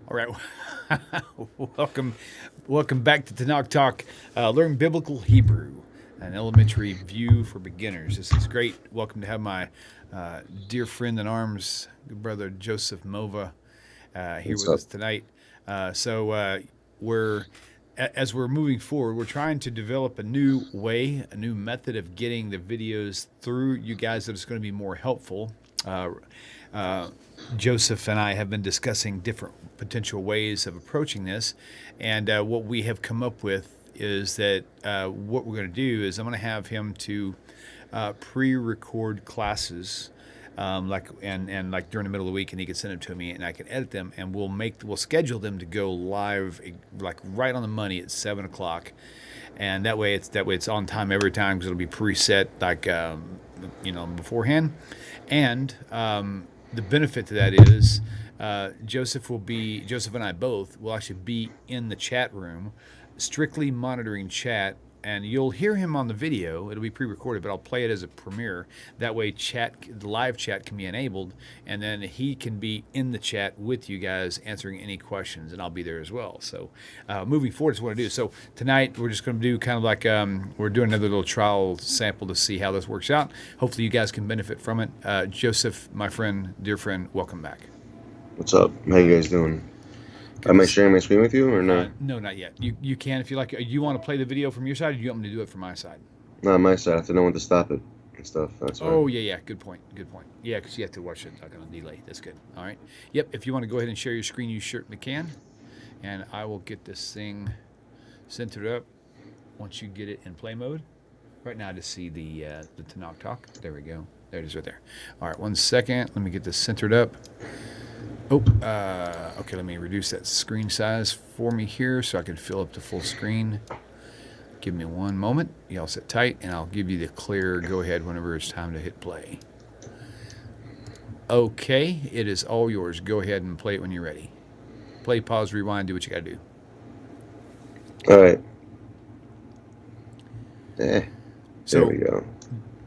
All right. welcome back to Tanakh Talk. Learn Biblical Hebrew, an elementary view for beginners. This is great. Welcome to have my dear friend in arms, good brother Joseph Mova, here What's with up? us tonight. We're as we're moving forward, we're trying to develop a new way, a new method of getting the videos through you guys that is going to be more helpful. Uh, uh, Joseph and I have been discussing different potential ways of approaching this, and what we have come up with is that what we're going to do is I'm going to have him to pre-record classes, like during the middle of the week, and he can send them to me, and I can edit them, and we'll schedule them to go live like right on the money at 7 o'clock, and that way it's on time every time because it'll be preset beforehand, and the benefit to that is Joseph and I both will actually be in the chat room, strictly monitoring chat, and you'll hear him on the video. It'll be pre-recorded, but I'll play it as a premiere. That way, the live chat can be enabled, and then he can be in the chat with you guys answering any questions, and I'll be there as well. So, moving forward is what I do. So tonight we're just going to do kind of like we're doing another little trial sample to see how this works out. Hopefully, you guys can benefit from it. Joseph, my friend, dear friend, welcome back. What's up? How you guys doing? Am I sharing my screen with you or no? No, not yet. You can if you like. You want to play the video from your side, or do you want me to do it from my side? Not on my side. I have to know when to stop it and stuff. That's why. Oh, yeah. Good point. Yeah, because you have to watch it like on a delay. That's good. All right. Yep. If you want to go ahead and share your screen, you certainly can. And I will get this thing centered up once you get it in play mode. Right now, I just see the Tanakh Talk. There we go. There it is right there. All right. 1 second. Let me get this centered up. Okay. Let me reduce that screen size for me here so I can fill up the full screen. Give me 1 moment. Y'all sit tight, and I'll give you the clear go-ahead whenever it's time to hit play. Okay, it is all yours. Go ahead and play it when you're ready. Play, pause, rewind, do what you got to do. All right. There So, we go.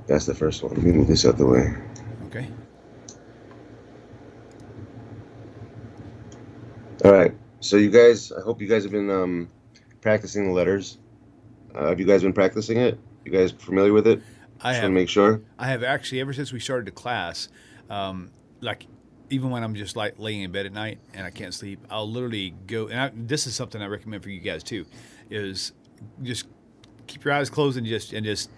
That's the first one. Let me move this out the way. okay. All right. So you guys, I hope you guys have been practicing the letters. Have you guys been practicing it? You guys familiar with it? I Just have. want to make sure. I have actually, ever since we started the class, like even when I'm just like laying in bed at night and I can't sleep, I'll literally go. And this is something I recommend for you guys too, is just keep your eyes closed and just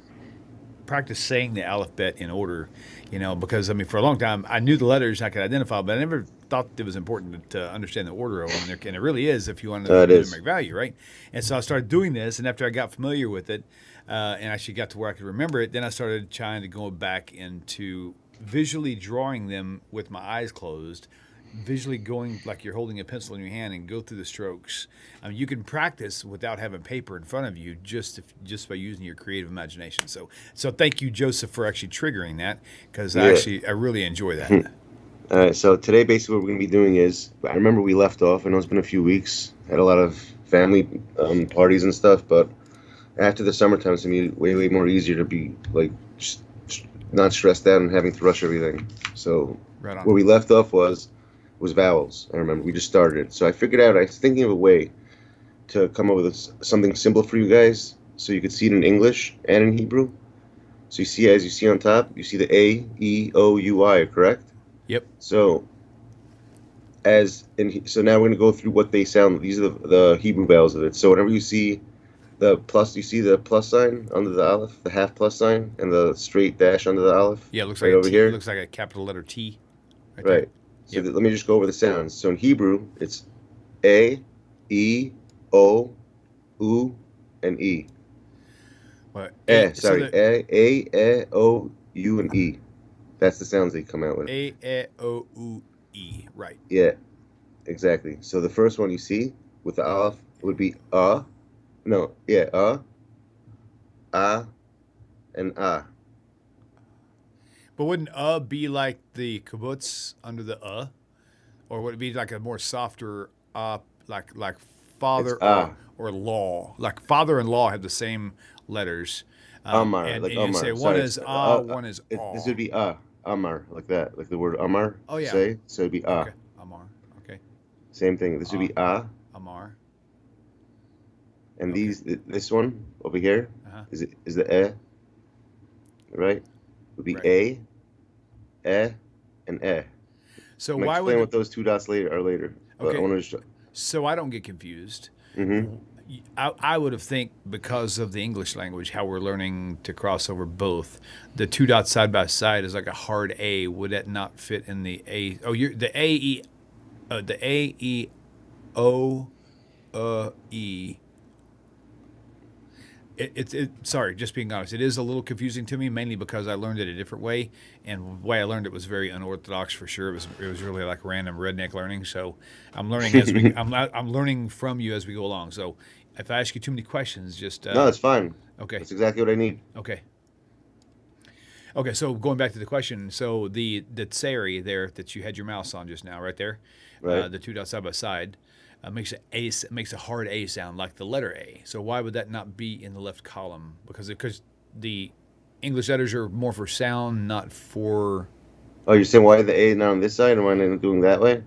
practice saying the alphabet in order, because I mean, for a long time I knew the letters and I could identify them, but I never thought it was important to understand the order of them, and it really is if you want to know It the is. numeric value, right? And so I started doing this, and after I got familiar with it, and actually got to where I could remember it, then I started trying to go back into visually drawing them with my eyes closed, visually going like you're holding a pencil in your hand and go through the strokes. I mean, you can practice without having paper in front of you just by using your creative imagination. So thank you, Joseph, for actually triggering that, because Yeah. I really enjoy that. All right. So today, basically, what we're going to be doing is, I remember we left off. I know it's been a few weeks. Had a lot of family parties and stuff, but after the summertime, it's going to be way, way more easier to be like not stressed out and having to rush everything. So Right on. where we left off was vowels. I remember we just started it. So I figured out, I was thinking of a way to come up with something simple for you guys so you could see it in English and in Hebrew. So as you see on top, you see the A, E, O, U, I, correct? Yep. So so now we're going to go through what they sound. These are the Hebrew vowels of it. So whenever you see the plus, you see the plus sign under the aleph, the half plus sign, and the straight dash under the aleph. Yeah, it looks right like over a T. here. It looks like a capital letter T. Right. So Yep. let me just go over the sounds. So in Hebrew, it's A, E, O, U, and E. What? A, O, U, and E. That's the sounds they come out with. A, E, O, U, E. Right. Yeah, exactly. So the first one you see with the aleph would be no, yeah, and But wouldn't be like the kibbutz under the or would it be like a more softer like father It's or law? Like father and law have the same letters. Amar, and like you Amar. say one Sorry, is one is this would be Amar, like that, like the word Amar. Oh, yeah. Say, so it'd be Okay. Amar. Okay. Same thing. This would be Amar. and Okay. this one over here Uh-huh. is the right? Would be Right. and eh. So I'm gonna why explain would what those two dots are later. But I okay? want to just. So I don't get confused. Mm-hmm. I would have think because of the English language, how we're learning to cross over both, the two dots side by side is like a hard A. Would that not fit in the A? Oh, you're the A E O E. Sorry, just being honest, it is a little confusing to me, mainly because I learned it a different way, and the way I learned it was very unorthodox for sure. It was really like random redneck learning. So I'm learning as we I'm learning from you as we go along. So if I ask you too many questions, just No, that's fine. okay, That's exactly what I need. okay, okay. So going back to the question, so the tsari there that you had your mouse on just now, right there, Right. the two dots side by side. Makes a hard A sound like the letter A. So why would that not be in the left column? Because the English letters are more for sound, not for. Oh, you're saying why the A not on this side and why not doing that way?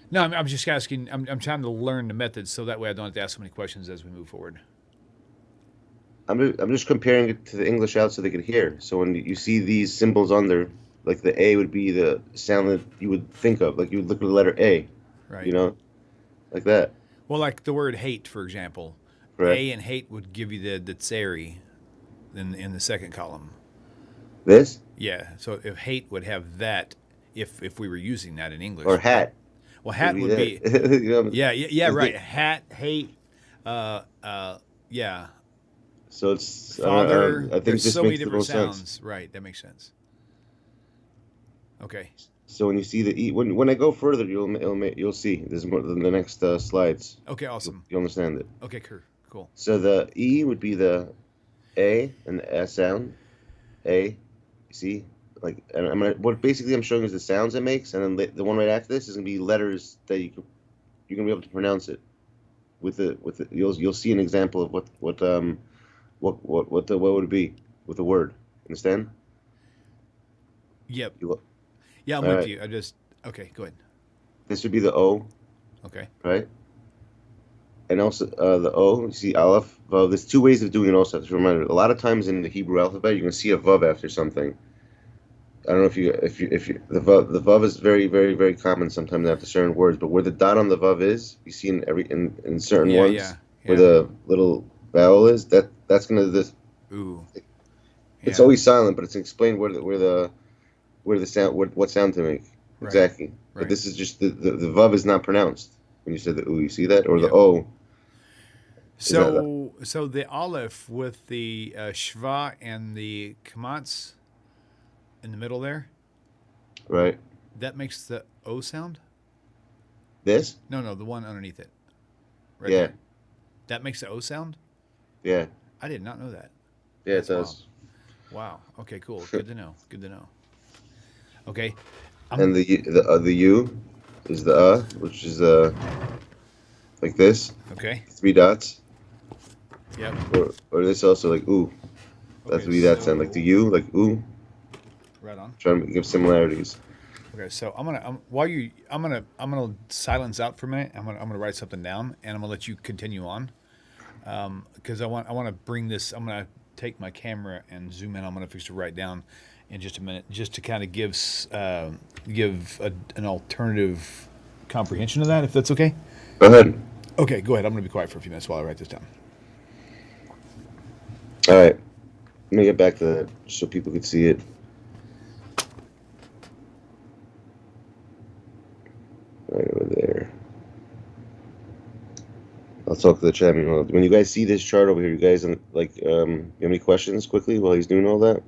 No, I'm just asking. I'm trying to learn the methods so that way I don't have to ask so many questions as we move forward. I'm just comparing it to the English out so they could hear. So when you see these symbols on there, like the A would be the sound that you would think of, like you would look at the letter A, Right. you know, like that. Well, like the word hate, for example. Correct. A and hate would give you the tsari in the second column. This Yeah. So if hate would have that if we were using that in English. or hat. Well, hat would be. that. You know, Yeah, right. Hat, hate, yeah. So it's Father. I think There's this so many makes the different most sounds. sense. Right, that makes sense. Okay. So when you see the E, when I go further, you'll see. This is more the next slides. Okay, awesome. You'll understand it. Okay, cool. So the E would be the A and the S sound. A, you see, like, and what basically I'm showing is the sounds it makes, and then the one right after this is gonna be letters that you're gonna be able to pronounce it with the you'll see an example of what would it be with the word. Understand? Yep. You, Yeah, I'm all with right. you. Okay, go ahead. This would be the O, Okay. right? And also the O, you see Aleph, Vav. There's two ways of doing it also. Just a reminder, a lot of times in the Hebrew alphabet, you're going to see a Vav after something. I don't know if you the Vav is very, very, very common sometimes after certain words, but where the dot on the Vav is, you see in certain Yeah, ones, yeah. where the little vowel is, that's going to this. Ooh. It's Yeah. always silent, but it's explained where the sound, what sound to make. Right, Exactly. right. But this is just the Vav is not pronounced when you said the ooh. You see that? Or the Yep. O. So the Aleph with the Shva and the Kamatz in the middle there, Right. that makes the O sound? This? No, the one underneath it. Right Yeah. there. That makes the O sound? Yeah. I did not know that. Yeah, That's it does. Wow. Okay, cool. Good to know. Okay. And the U is the which is like this, Okay. 3 dots, Yep. or this also like ooh. That Okay, would be that sound, like the U, like ooh. Right on. Trying to give similarities. Okay, so I'm gonna silence out for a minute. I'm gonna write something down, and I'm gonna let you continue on, because I want to bring this. I'm gonna take my camera and zoom in. I'm gonna fix to write down in just a minute, just to kind of give an alternative comprehension of that, if that's okay. Go ahead. Okay, go ahead. I'm gonna be quiet for a few minutes while I write this down. All right. Let me get back to that so people could see it. Right over there. I'll talk to the chat. When you guys see this chart over here, you guys you have any questions quickly while he's doing all that?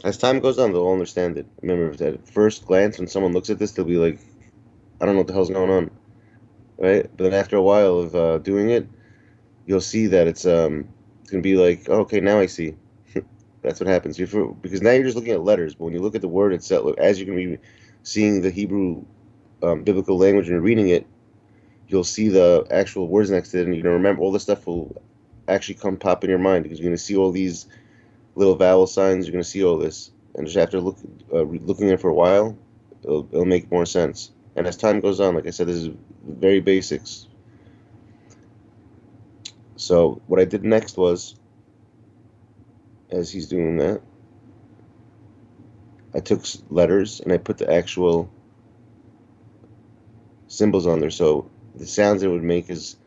As time goes on, they'll understand it. Remember that at first glance, when someone looks at this, they'll be like, "I don't know what the hell's going on," right? But then after a while of doing it, you'll see that it's gonna be like, oh, "Okay, now I see." That's what happens. Because now you're just looking at letters, but when you look at the word itself, as you're gonna be seeing the Hebrew biblical language and reading it, you'll see the actual words next to it, and you're gonna remember all the stuff will actually pop in your mind because you're gonna see all these little vowel signs. You're gonna see all this. and just after looking at it for a while, it'll make more sense. And as time goes on, like I said, this is very basics. So what I did next was, as he's doing that, I took letters and I put the actual symbols on there. So the sounds it would make is,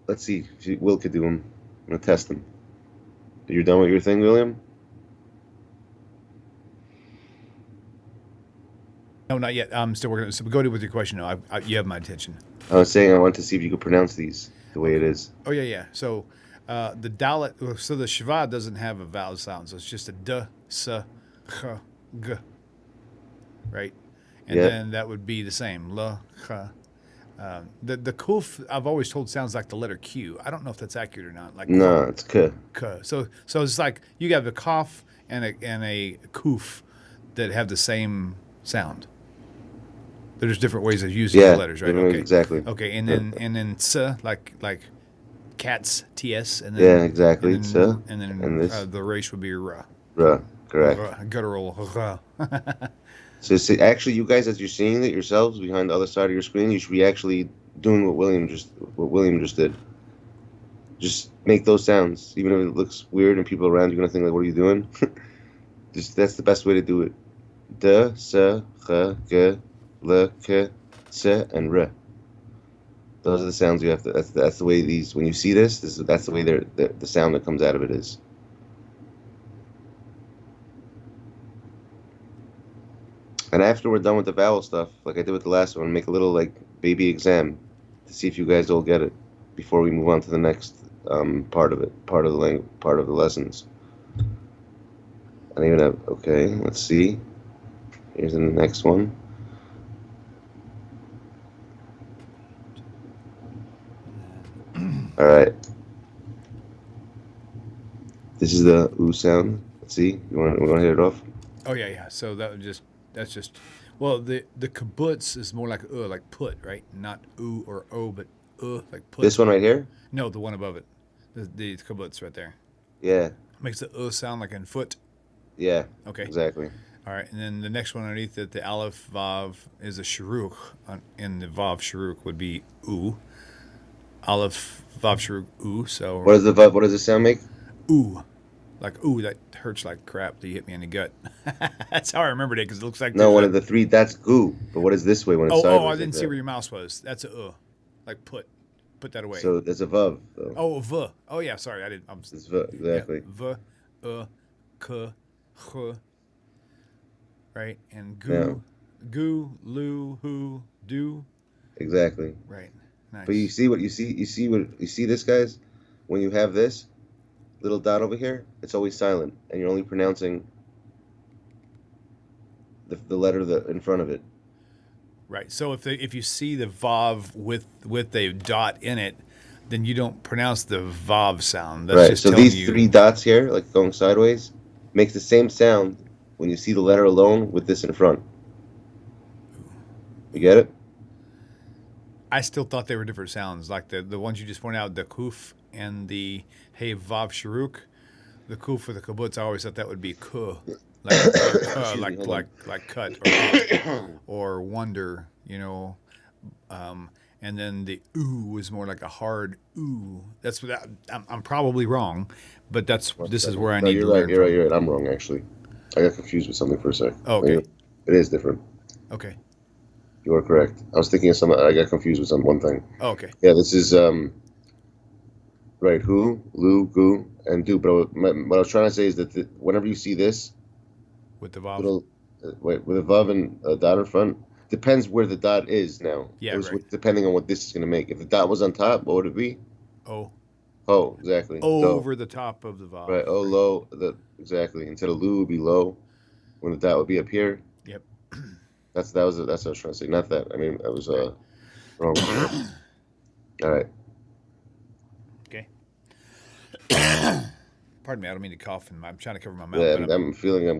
let's see if Will could do them. I'm gonna test them. You're done with your thing, William? No, not yet. I'm still working. So go ahead with your question. No, you have my attention. I was saying I wanted to see if you could pronounce these the way it is. Oh yeah. So the dalet. So the shva doesn't have a vowel sound. So it's just a d, s, ch, g. Right, and then that would be the same. L, ch. The kuf I've always told sounds like the letter Q. I don't know if that's accurate or not. Like no, it's k. K. So it's like you got the kaf and a kuf that have the same sound. There's different ways of using the letters, right? Okay, exactly. Okay, and then ts like cats, ts, and then exactly. and then this. the race would be ra. Ra, correct. Guttural ra. So actually, you guys, as you're seeing it yourselves behind the other side of your screen, you should be actually doing what William just did. Just make those sounds, even if it looks weird and people around you are gonna think like, "What are you doing?" That's the best way to do it. D, s, ch, g, l, k, s, and r. Those are the sounds you have to. That's the way these. When you see this, that's the way the sound that comes out of it is. And after we're done with the vowel stuff, like I did with the last one, make a little like baby exam to see if you guys all get it before we move on to the next part of the lessons. And even have let's see. Here's the next one. All right. This is the oo sound. Let's see. We want to hit it off. Oh yeah. So that's just well the kibbutz is more like put, right? Not oo or o, but like put. This one right here? No, the one above it. The kibbutz right there. Yeah. Makes the sound like in foot. Yeah. Okay. Exactly. All right, and then the next one underneath it, the aleph vav is a shuruk, and the vav shuruk would be oo. Aleph vav shuruk oo. So what does the sound make? Ooh, like ooh, that hurts like crap. That you hit me in the gut. That's how I remembered it because it looks like no. One of the three. That's goo. But what is this way when it's sideways? Oh, I didn't see where your mouse was. That's a like put that away. So there's a vav. Though. Oh, v. Oh yeah, sorry, I didn't. It's v, exactly. Yeah, v, k, ch. Right, and goo, lu, hu, do. Exactly. Right. Nice. But you see this, guys? When you have this little dot over here, it's always silent, and you're only pronouncing the letter in front of it. Right. So if you see the vav with a dot in it, then you don't pronounce the vav sound. That's right. just so telling these you, three dots here, like going sideways, makes the same sound when you see the letter alone with this in front. You get it? I still thought they were different sounds, like the ones you just pointed out, the kuf and the hey vav shuruk. The kuf for the kibbutz, I always thought that would be ku, like cut or wonder, you know. And then the ooh was more like a hard ooh. That's what I'm probably wrong, but this is where I need to learn. You're right. I'm wrong actually. I got confused with something for a sec. Oh, okay. It is different. Okay. You are correct. I was thinking of something. I got confused with one thing. Oh, okay. Yeah, this is right. Hu, lu, gu, and do. But what I was trying to say is that whenever you see this with the vav, with a vav and a dot in front, depends where the dot is now. Yeah, right. Depending on what this is going to make. If the dot was on top, what would it be? Oh, exactly. Over the top of the vav. Right. Low. Exactly. Instead of lu would be low, when the dot would be up here. Yep. That's what I was trying to say. Not that. I mean, I was wrong. All right. Okay. Pardon me. I don't mean to cough, and I'm trying to cover my mouth. Yeah, I'm feeling I'm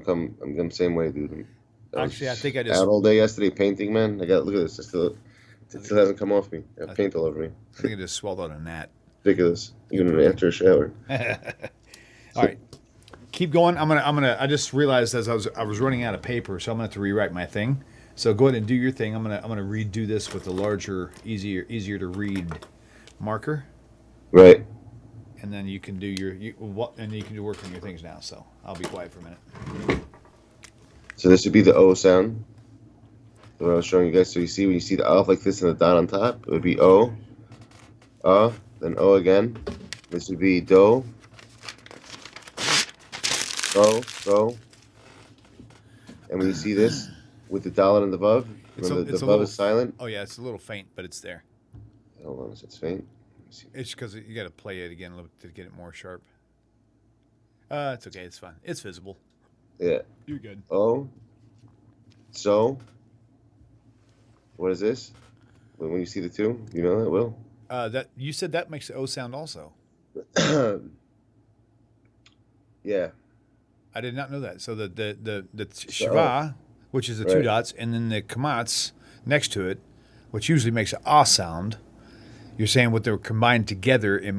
the same way, dude. Actually, I think I just out all day yesterday painting, man. Look at this. It still hasn't come off me. I have paint all over me. I think I just swallowed a gnat. Ridiculous. Even after a shower. All right. keep going. I just realized as I was running out of paper, so I'm gonna have to rewrite my thing. So go ahead and do your thing. I'm gonna redo this with a larger, easier to read marker, Right. and then you can do and you can do work on your things now. So I'll be quiet for a minute. So this would be the O sound. What I was showing you guys. So you see when you see the Aleph like this and the dot on top, it would be O, then O again. This would be Do, Do. And when you see this with the Dalet and the Vav, when the Vav is silent. Oh yeah, it's a little faint, but it's there. Hold on, it's faint. It's because you got to play it again a little to get it more sharp. It's okay. It's fine. It's visible. Yeah. You're good. O. So. What is this? When you see the two, you know that, Will? That you said that makes the O sound also. Yeah. I did not know that. So the Shiva, which is the two dots, and then the Kamatz next to it, which usually makes an Ah sound. You're saying what they're combined together, it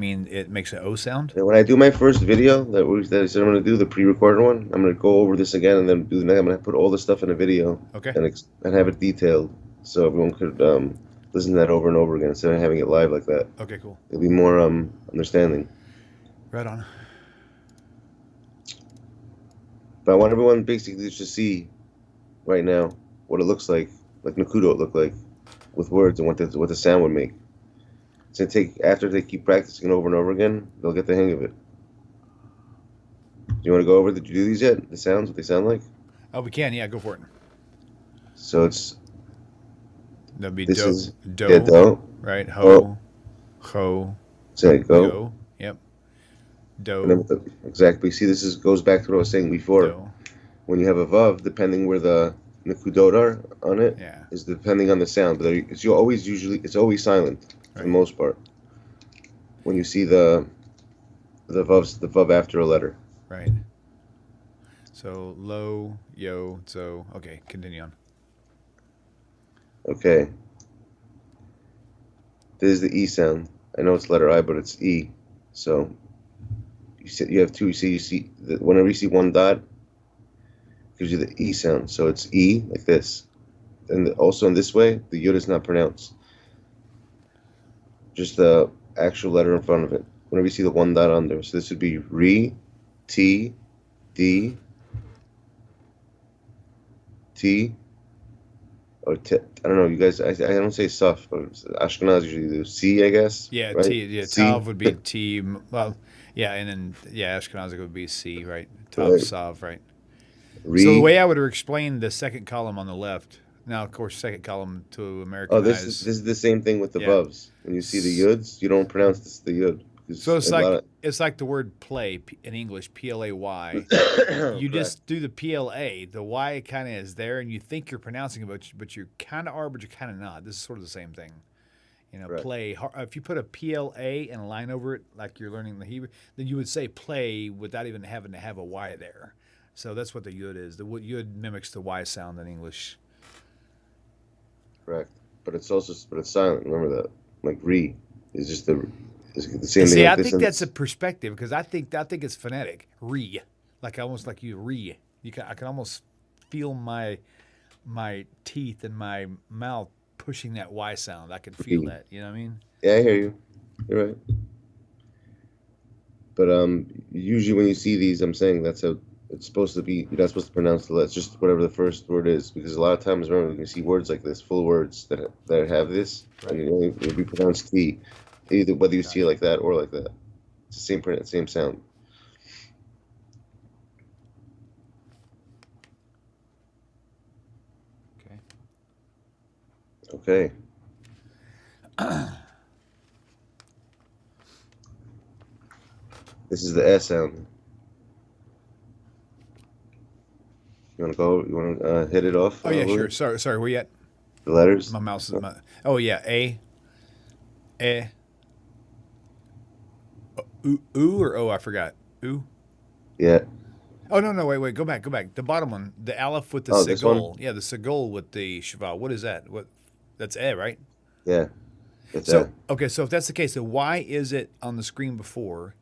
makes an O sound? And when I do my first video that I said I'm going to do, the pre-recorded one, I'm going to go over this again and then do the next. I'm going to put all the stuff in a video. Okay. And have it detailed so everyone could listen to that over and over again instead of having it live like that. Okay, cool. It'll be more understanding. Right on. But I want everyone basically just to see right now what it looks like Nakudot look like with words and what the sound would make. So after they keep practicing it over and over again, they'll get the hang of it. Do you want to go over? Did you do these yet? The sounds, what they sound like? Oh, we can. Yeah, go for it. So it's. That'd be This do, is do, yeah, do. right? Ho, ho, Say go. go. Yep. Do. And then exactly. See, goes back to what I was saying before. Do. When you have a vav, depending where the nakudot are on it, Yeah. is depending on the sound. But it's always silent for the most part. When you see the vav after a letter. Right. So lo, yo, so okay, continue on. Okay. This is the E sound. I know it's letter I, but it's E. So you have two. You see whenever you see one dot, it gives you the E sound. So it's E like this. And also in this way, the yud is not pronounced. Just the actual letter in front of it. Whenever you see the one dot under. So this would be Re, T, D, T, or T. I don't know, you guys, I don't say Suf, but Ashkenaz usually do C, I guess. Yeah, right? T. Yeah, C. Tav would be T. Well, yeah, and then Ashkenazic would be C, right? Tav, Right. Sav, right? Re. So the way I would explain the second column on the left. Now, of course, second column to American this eyes. is the same thing with the Yeah. vavs. When you see the yuds, you don't pronounce this the yud. So it's like the word play in English, play. You just do the pla. The y kind of is there, and you think you're pronouncing it, but you kind of are, but you're kind of not. This is sort of the same thing. You know, Right. play. If you put a pla and a line over it, like you're learning the Hebrew, then you would say play without even having to have a y there. So that's what the yud is. The yud mimics the y sound in English. Correct. But it's silent. Remember that. Like re is just the same See, thing. I think that's a perspective because I think it's phonetic. Re, like almost like you re. I can almost feel my teeth and my mouth pushing that Y sound. I can feel that. You know what I mean? Yeah, I hear you. You're right. But usually when you see these, I'm saying that's how it's supposed to be. You're not supposed to pronounce the letter. It's just whatever the first word is. Because a lot of times, remember, you can see words like this, full words that have this, and it will be pronounced T. Either whether you see it like that or like that. It's the same sound. Okay. This is the S sound. You want to go? You want to hit it off? Oh yeah, sure. Sorry. Where you at? The letters. My mouse is. Oh yeah, A. Ooh or O? I forgot. Ooh. Yeah. Oh no! Wait. Go back. The bottom one, the aleph with the segol. Yeah, the segol with the shava. What is that? What? That's right? Yeah. That's so okay. So if that's the case, then why is it on the screen before?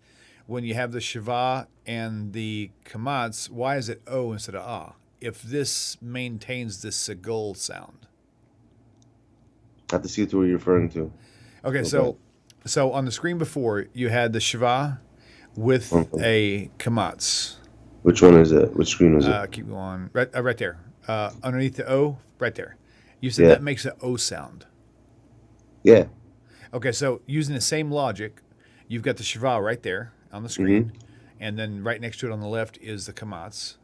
when you have the Shiva and the Kamatz, why is it O instead of Ah? If this maintains this Segul sound. I have to see what you're referring to. Okay, Okay. so on the screen before, you had the Shiva with Okay. a Kamatz. Which one is it? Which screen was it? Keep going. Right there. Underneath the O, right there. You said Yeah. that makes an O sound. Yeah. Okay, so using the same logic, you've got the Shiva right there on the screen, and then right next to it on the left is the Kamatz.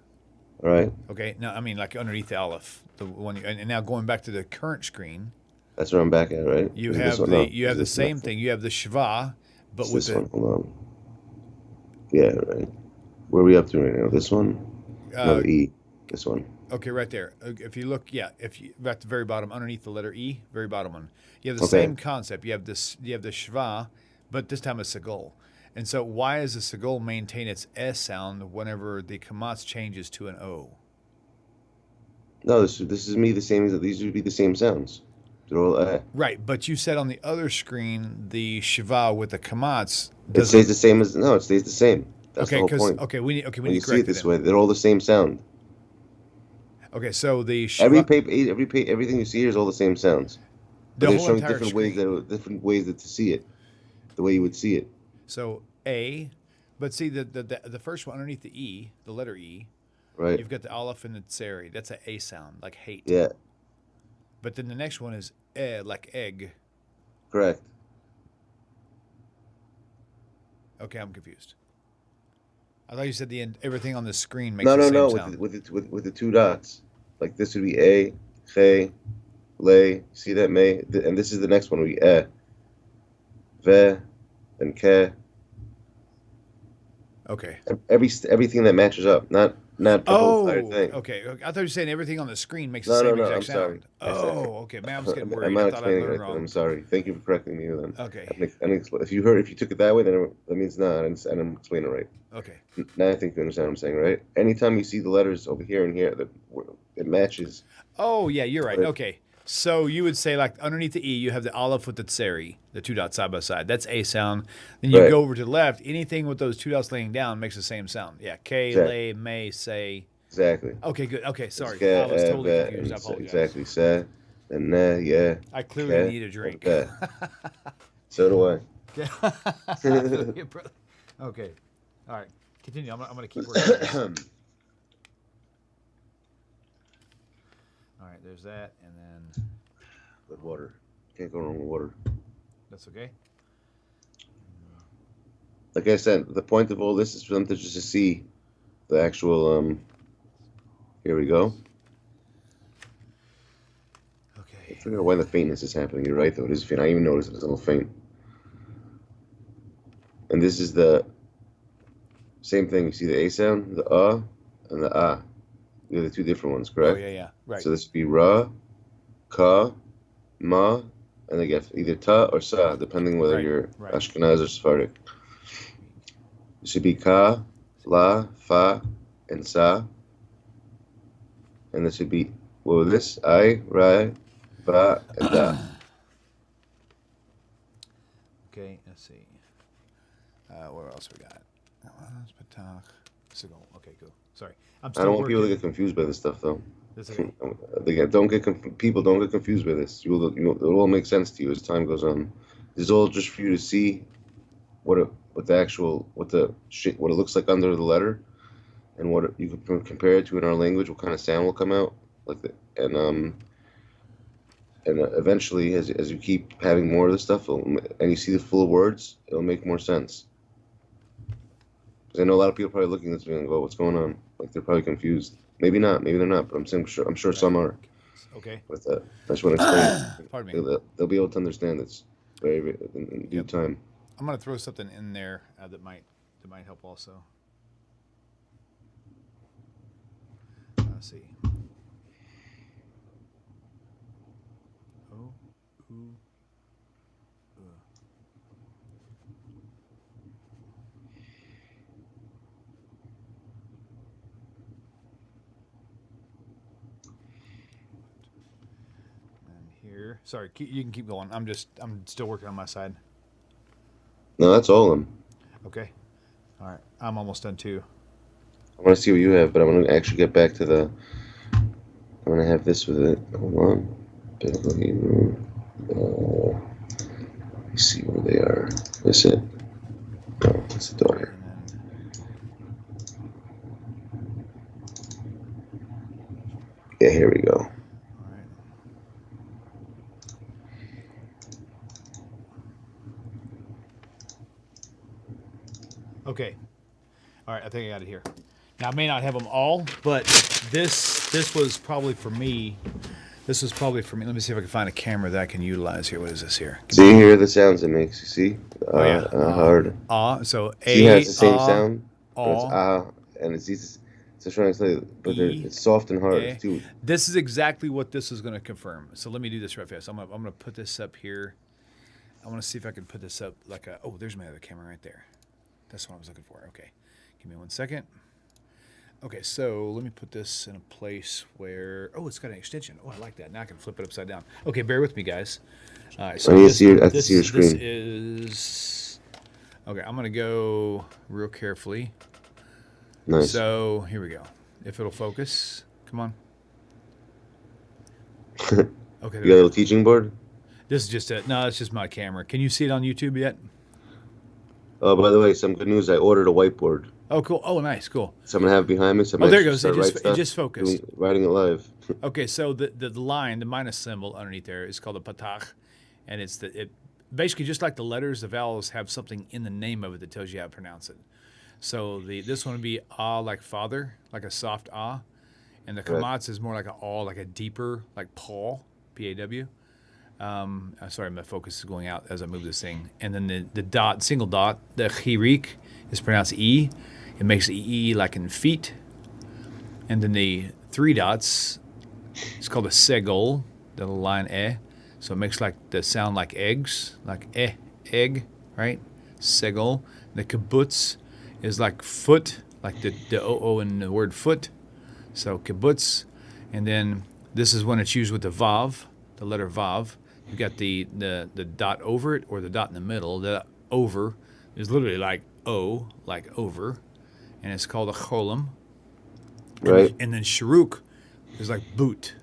All right. Okay, now I mean like underneath the Aleph, the one. And now going back to the current screen, That's where I'm back at, right? you Is it have this one? the No. you have Is the this same not- thing. You have the Shiva, but It's with this the one. Hold on. Yeah, right. Where are we up to right now? This one? No, the E. This one. okay, right there. If you look, if you at the very bottom, underneath the letter E, very bottom one, you have the Okay. same concept. You have this. You have the Shiva, but this time it's Segul. And so, why does the Segul maintain its S sound whenever the Kamatz changes to an O? No, this is me the same as these would be the same sounds. They're all Right, but you said on the other screen the Shiva with the Kamatz It doesn't. stays the same as it stays the same. That's the Okay, whole because point. we need When you to see it correct it this then. way, they're all the same sound. Okay, so the Every Shiva, paper, everything you see here is all the same sounds, but the they're whole showing entire screen. different ways to see it, the way you would see it. So A, but see the first one underneath the E, the letter E, Right? you've got the Aleph and the Tseri. That's an A sound, like hate. Yeah, But then the next one is E, like egg. correct. Okay, I'm confused. I thought you said everything on the screen makes No, the no, same no. sound. With the two dots, like this would be A, Che, Le. See that May, and this is the next one. Would be Ve, and Ke. Okay. Everything that matches up, not the whole entire Oh, thing. okay. I thought you were saying everything on the screen makes the No, no, same no. exact I'm sorry. sound. I said Oh, okay. Man, I was getting I'm worried. I not thought I'd explaining it learned right then. wrong. I'm sorry. Thank you for correcting me then. Okay. If you took it that way, then that means no, and I'm explaining it right. Okay. Now I think you understand what I'm saying, right? Anytime you see the letters over here and here, that it matches. Oh, yeah, you're right. But Okay. So you would say, like, underneath the E, you have the Aleph with the Tseri, the two dots side by side. That's A sound. Then you right, go over to the left. Anything with those two dots laying down makes the same sound. Yeah. K, exactly, lay, may, say. exactly. Okay, good. Okay, It's sorry. ke, I was totally ve, confused. I and apologize. exactly se, and ne, yeah, I clearly ke, need a and drink. ve. So do I. I feel you, brother. Okay. All right. Continue. I'm going to keep working on this. All right. There's that. And then Good water. Can't go wrong with water. that's okay. Like I said, the point of all this is for them to just to see the actual. Here we go. I Okay. figure out why the faintness is happening. You're right, though. It is faint. I even noticed it's a little faint. And this is the same thing. You see the A sound, the and the ah. They're the two different ones, Oh, correct? yeah. Right. So this would be ra, ka, ma, and they get either ta or sa, depending whether Right, you're right. Ashkenaz or Sephardic. It should be ka, la, fa, and sa. And this should be, what was this? I, ra, va, and da. Okay. Let's see. What else we got? Patach. Sigal. Okay, cool. Sorry. I'm I still don't want people to working. get confused by this stuff, though. That's okay. People don't get confused by this. It'll all make sense to you as time goes on. This is all just for you to see what it looks like under the letter, and you can compare it to in our language. What kind of sound will come out, and eventually, as you keep having more of this stuff, and you see the full words, it'll make more sense. Because I know a lot of people are probably looking at this and go, "What's going on?" Like they're probably confused. Maybe not. Maybe they're not. But I'm sure Right. some are. Okay. With that, I just want to explain. Pardon me. They'll be able to understand this very in due Yep. time. I'm going to throw something in there that might help also. Let's see. Oh, ooh, and here. Sorry, you can keep going. I'm still working on my side. No, that's all of them. Okay. All right, I'm almost done too. I want to see what you have, but I'm going to actually get back to the... I'm going to have this with it. Hold on. Biblical Hebrew. Let me see where they are. Is it? No, it's the daughter. Yeah, here we go. Okay. All right, I think I got it here. Now, I may not have them all, but this was probably for me. This was probably for me. Let me see if I can find a camera that I can utilize here. What is this here? See, hear the sounds it makes. You see? Oh, yeah. Hard. So See how it's the same sound? Ah. It's and it's trying to say, but it's soft and hard. It's too. This is exactly what this is going to confirm. So let me do this right fast. I'm gonna put this up here. I want to see if I can put this up like a. Oh, there's my other camera right there. That's what I was looking for. Okay, give me 1 second. Okay, so let me put this in a place where. Oh, it's got an extension. Oh, I like that. Now I can flip it upside down. Okay, bear with me, guys. All right. So I see your screen. This is. Okay, I'm gonna go real carefully. Nice. So here we go. If it'll focus, come on. Okay. You got a little teaching board? This is just it. No, it's just my camera. Can you see it on YouTube yet? Oh, by the way, some good news. I ordered a whiteboard. Oh, cool. Oh, nice. Cool. So I'm going to have it behind me. So Oh, there it goes. It just focused. Writing it live. Okay, so the line, the minus symbol underneath there is called a patach. And it basically just like the letters, the vowels have something in the name of it that tells you how to pronounce it. So this one would be ah like father, like a soft ah. And the kamatz is more like a all, like a deeper, like Paul, P-A-W. Sorry, my focus is going out as I move this thing. And then the dot, single dot, the chirik is pronounced E. It makes the E like in feet. And then the 3 dots, it's called a segol, the line eh. So it makes like the sound like eggs, like egg, right? Segol. The kibbutz is like foot, like the O in the word foot. So kibbutz. And then this is when it's used with the vav, the letter vav. You've got the dot over it or the dot in the middle. The over is literally like O, like over. And it's called a cholam. Right. And then shiruk is like boot.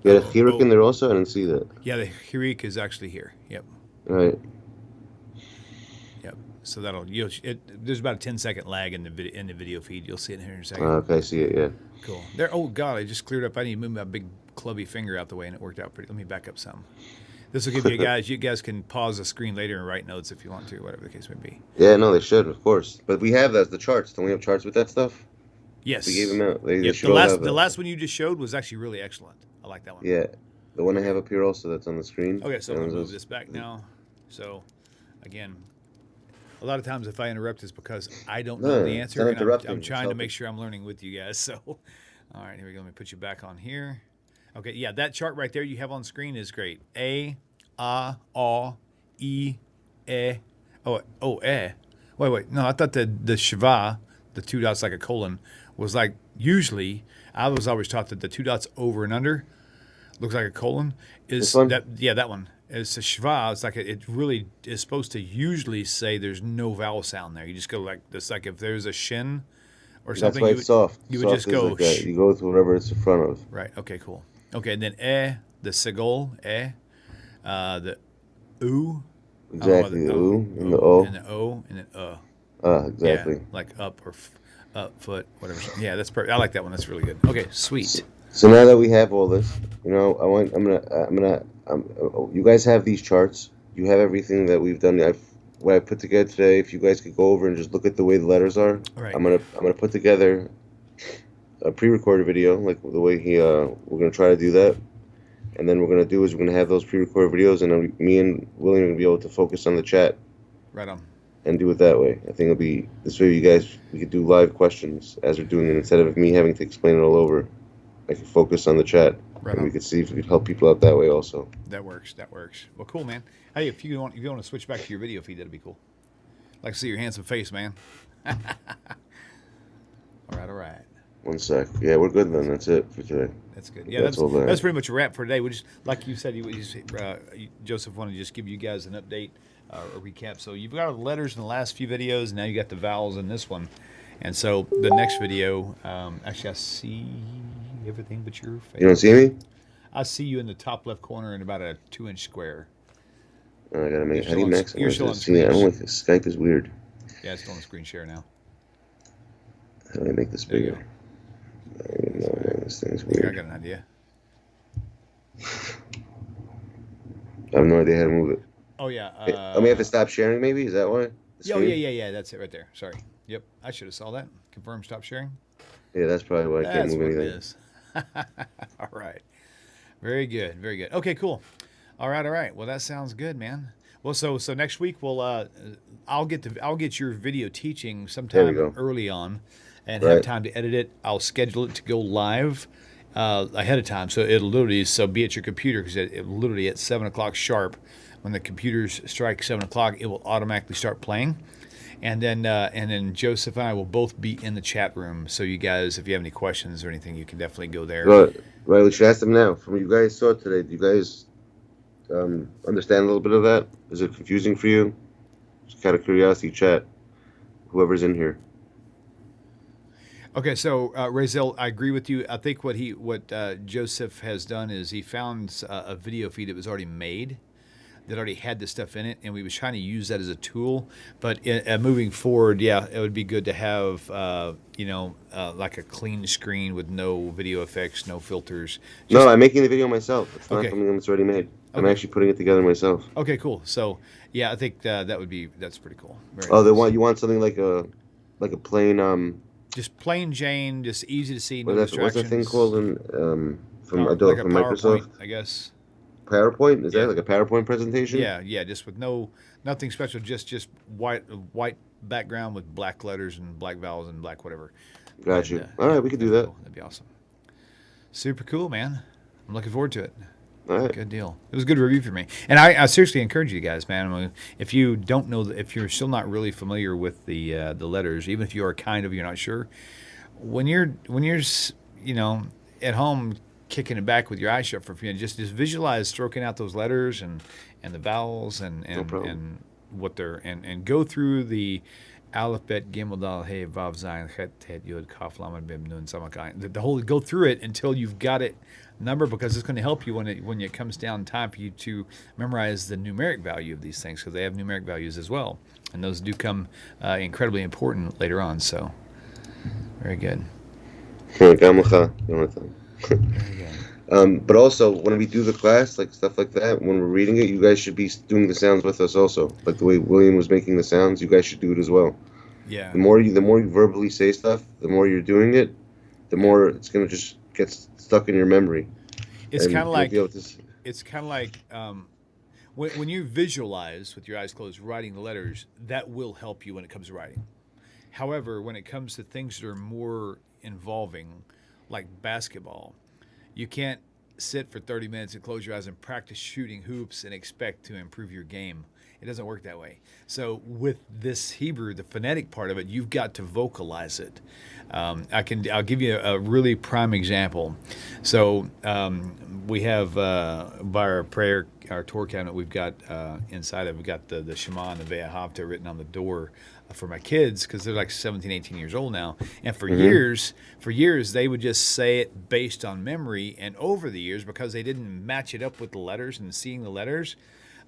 You got a chiruk in there also? I didn't see that. Yeah, the chirik is actually here. Yep. Right. Yep. So there's about a 10-second lag in the video feed. You'll see it here in a second. Okay, I see it, yeah. Cool. There. Oh, God, I just cleared up. I need to move my big clubby finger out the way, and it worked out pretty. Let me back up some. This will give you guys can pause the screen later and write notes if you want to, whatever the case may be. Yeah, no, they should, of course. But we have the charts. Don't we have charts with that stuff? Yes. We gave them out. They should the last one you just showed was actually really excellent. I like that one. Yeah. The one I have up here also that's on the screen. Okay, so I'm going to move this back now. So, again, a lot of times if I interrupt it's because I don't know the answer. And I'm trying to make sure I'm learning with you guys. So, all right, here we go. Let me put you back on here. Okay, yeah, that chart right there you have on screen is great. A, E, E. Wait. No, I thought the shiva, the 2 dots like a colon, was like usually, I was always taught that the 2 dots over and under looks like a colon. Is that that one. It's a shiva. It's like it really is supposed to usually say there's no vowel sound there. You just go like this, like if there's a shin or something. That's why it's soft. You would just go. Like you go with whatever it's in front of. Right. Okay. Cool. Okay. And then the segol the u. Exactly. The u and the o. And the o and then exactly. Yeah, like up or up foot, whatever. Yeah, that's perfect. I like that one. That's really good. Okay. Sweet. So now that we have all this, you guys have these charts. You have everything that we've done. What I put together today. If you guys could go over and just look at the way the letters are, right. I'm gonna put together a pre-recorded video, like the way we're gonna try to do that, and then we're gonna have those pre-recorded videos, and me and William are gonna be able to focus on the chat. Right on. And do it that way. I think it'll be this way. We could do live questions as we're doing it instead of me having to explain it all over. I can focus on the chat. Right and on. We could see if we could help people out that way also. That works. Well, cool, man. Hey, if you want to switch back to your video feed, that'd be cool. Like to see your handsome face, man. All right. 1 sec. Yeah, we're good then. That's it for today. That's good. Yeah, that's pretty much a wrap for today. We just, like you said, Joseph wanted to just give you guys an update a recap. So you've got the letters in the last few videos. Now you got the vowels in this one. And so the next video, actually I see everything but your face. You don't see me? I see you in the top left corner in about a 2-inch square. Oh, I gotta make. How do you You're still on maximize screen. this? I don't like this. Skype is weird. Yeah, it's still on screen share now. How do I make this There you bigger? I don't even know, man. This thing's Here, I weird. got an idea. I have no idea how to move it. Oh yeah. I may have to stop sharing. Maybe is that why? The Oh screen? yeah. That's it right there. Sorry. Yep, I should have saw that. Confirm stop sharing. Yeah, that's probably why I can't That's move what anything. it is. All right. Very good. Very good. Okay, cool. All right. Well, that sounds good, man. Well, so next week we'll I'll get your video teaching There we sometime go. early on, and have Right. time to edit it. I'll schedule it to go live ahead of time, so it'll literally be at your computer because it literally at 7 o'clock sharp, when the computers strike 7 o'clock, it will automatically start playing. And then Joseph and I will both be in the chat room. So you guys, if you have any questions or anything, you can definitely go there. Right, we should ask them now. From what you guys saw today, do you guys understand a little bit of that? Is it confusing for you? Just out of curiosity, chat. Whoever's in here. Okay, so Razel, I agree with you. I think what Joseph has done is he found a video feed that was already made, that already had this stuff in it, and we was trying to use that as a tool. But moving forward, yeah, it would be good to have like a clean screen with no video effects, no filters. No, I'm making the video myself. It's not Okay. something that's already made. I'm Okay. actually putting it together myself. Okay, cool. So yeah, I think that's pretty cool. Very Oh, nice. you want something like a plain Just plain Jane, just easy to see, no what's distractions. that thing called from like a from PowerPoint, Microsoft? I guess. PowerPoint? Is Yeah. that like a PowerPoint presentation? Yeah, just with nothing special, just white background with black letters and black vowels and black whatever. Got you. And, All right, yeah, we could do that'd be that. cool. That'd be awesome. Super cool, man. I'm looking forward to it. All right. Good deal. It was a good review for me, and I seriously encourage you guys, man. I mean, if you don't know, if you're still not really familiar with the letters, even if you are you're not sure, when you're at home kicking it back with your eyes shut for a few minutes, just visualize stroking out those letters and the vowels and problem. and what they're and go through the Aleph, Bet, Gimel, Dal, Hey, Vav, Zayin, Chet, Tet, Yod, Kaf, Lamed, Mem, Nun, Samach, the whole, go through it until you've got it number, because it's going to help you when it comes down time for you to memorize the numeric value of these things, because they have numeric values as well, and those do come incredibly important later on. So very good. Gamacha, Jonathan. Very good. But also, when we do the class, like stuff like that, when we're reading it, you guys should be doing the sounds with us also. Like the way William was making the sounds, you guys should do it as well. Yeah. The more you verbally say stuff, the more you're doing it, the more it's gonna just get stuck in your memory. It's And kind of you'll like be able to when you visualize with your eyes closed writing the letters, that will help you when it comes to writing. However, when it comes to things that are more involving, like basketball, you can't sit for 30 minutes and close your eyes and practice shooting hoops and expect to improve your game. It doesn't work that way. So with this Hebrew, the phonetic part of it, you've got to vocalize it. I'll give you a really prime example. So we have by our prayer, our Torah cabinet, we've got inside of it, we've got the Shema and the Ve'ahavta written on the door for my kids, because they're like 17, 18 years old now. And for years, they would just say it based on memory. And over the years, because they didn't match it up with the letters and seeing the letters,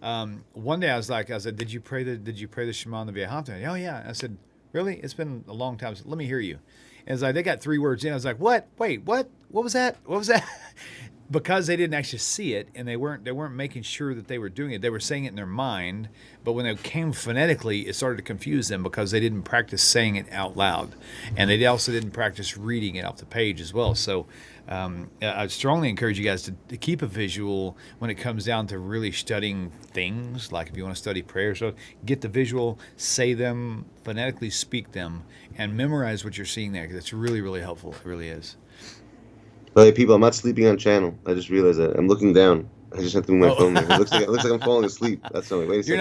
one day I said, did you pray the Shema and the Ve'ahavta? Oh yeah. I said, really? It's been a long time. I said, let me hear you. And it's like, they got 3 words in. I was like, what? Wait, what? What was that? What was that? Because they didn't actually see it, and they weren't making sure that they were doing it. They were saying it in their mind, but when it came phonetically, it started to confuse them because they didn't practice saying it out loud, and they also didn't practice reading it off the page as well. So I strongly encourage you guys to keep a visual when it comes down to really studying things. Like if you want to study prayer, so get the visual, say them, phonetically speak them, and memorize what you're seeing there, because it's really, really helpful. It really is. But hey, people, I'm not sleeping on channel. I just realized that. I'm looking down. I just have to move my phone. There. It looks like I'm falling asleep. That's only. Wait a second.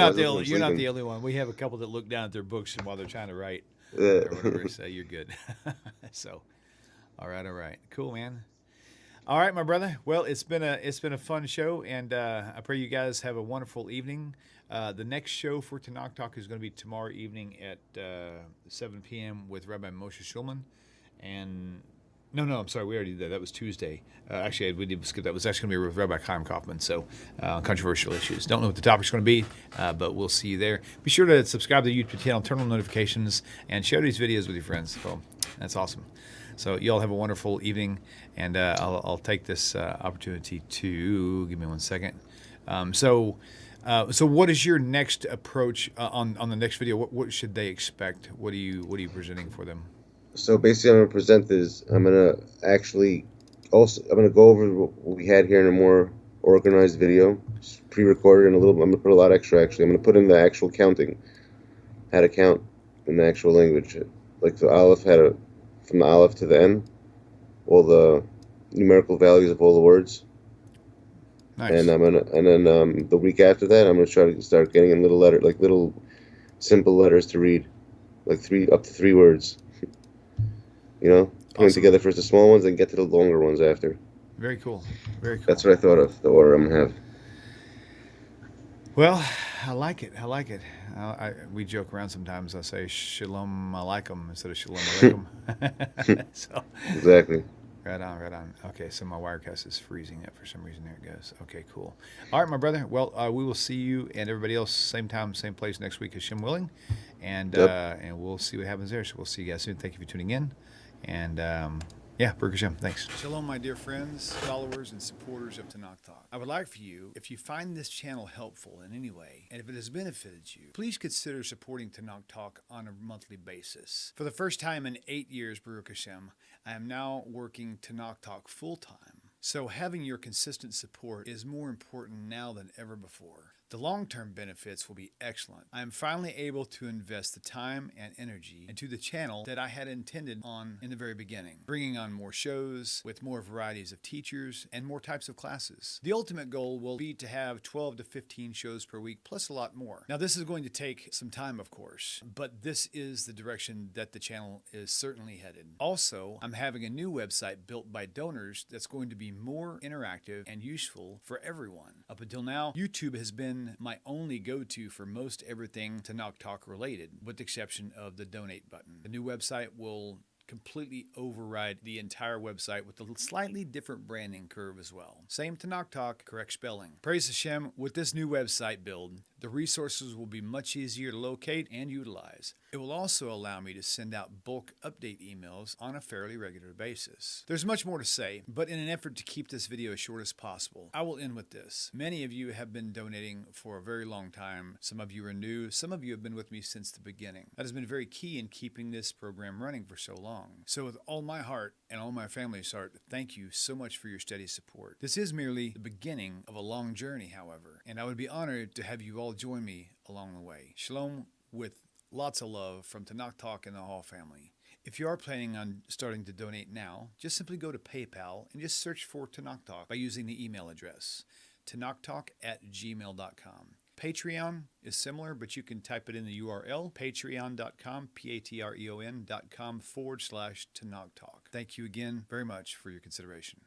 You're not the only one. We have a couple that look down at their books and while they're trying to write Yeah. or whatever. So you're good. So, all right, cool, man. All right, my brother. Well, it's been a fun show, and I pray you guys have a wonderful evening. The next show for Tanakh Talk is going to be tomorrow evening at 7 p.m. with Rabbi Moshe Shulman. And no, I'm sorry, we already did that. That was Tuesday. Actually, we did skip that. It was actually going to be with Rabbi Chaim Coffman. So, controversial issues. Don't know what the topic's going to be, but we'll see you there. Be sure to subscribe to the YouTube channel, turn on notifications, and share these videos with your friends. So, that's awesome. So you all have a wonderful evening, and I'll take this opportunity to give me 1 second. So what is your next approach on the next video? What should they expect? What are you presenting for them? So basically, I'm gonna present this. I'm gonna go over what we had here in a more organized video, pre-recorded, and I'm gonna put a lot extra. Actually, I'm gonna put in the actual counting, how to count in the actual language, like the Aleph from the Aleph to the N, all the numerical values of all the words. Nice. And then the week after that, I'm gonna try to start getting in little simple letters to read, like up to 3 words. Putting Awesome. together first the small ones and get to the longer ones after. Very cool. Very cool. That's what I thought of, the order I'm gonna have. Well, I like it. We joke around sometimes. I say Shalom Alaikum instead of Shalom Alaikum. So Exactly. Right on. Okay, so my Wirecast is freezing up for some reason. There it goes. Okay, cool. All right, my brother. Well, we will see you and everybody else same time, same place next week, Hashem willing, and and we'll see what happens there. So we'll see you guys soon. Thank you for tuning in, and Baruch Hashem. Thanks. Shalom, my dear friends, followers, and supporters of Tanakh Talk. I would like for you, if you find this channel helpful in any way, and if it has benefited you, please consider supporting Tanakh Talk on a monthly basis. For the first time in 8 years, Baruch Hashem, I am now working Tanakh Talk full-time. So having your consistent support is more important now than ever before. The long-term benefits will be excellent. I am finally able to invest the time and energy into the channel that I had intended on in the very beginning, bringing on more shows with more varieties of teachers and more types of classes. The ultimate goal will be to have 12 to 15 shows per week, plus a lot more. Now, this is going to take some time, of course, but this is the direction that the channel is certainly headed. Also, I'm having a new website built by donors that's going to be more interactive and useful for everyone. Up until now, YouTube has been my only go-to for most everything Tanakh Talk related, with the exception of the donate button. The new website will completely override the entire website with a slightly different branding curve as well. Same Tanakh Talk, correct spelling. Praise Hashem, with this new website build, the resources will be much easier to locate and utilize. It will also allow me to send out bulk update emails on a fairly regular basis. There's much more to say, but in an effort to keep this video as short as possible, I will end with this. Many of you have been donating for a very long time. Some of you are new. Some of you have been with me since the beginning. That has been very key in keeping this program running for so long. So with all my heart and all my family's heart, thank you so much for your steady support. This is merely the beginning of a long journey, however, and I would be honored to have you all join me along the way. Shalom with lots of love from Tanakh Talk and the Hall family. If you are planning on starting to donate now, just simply go to PayPal and just search for Tanakh Talk by using the email address, tanakhtalk@gmail.com. Patreon is similar, but you can type it in the URL, patreon.com, patreon.com/Tanakh Talk. Thank you again very much for your consideration.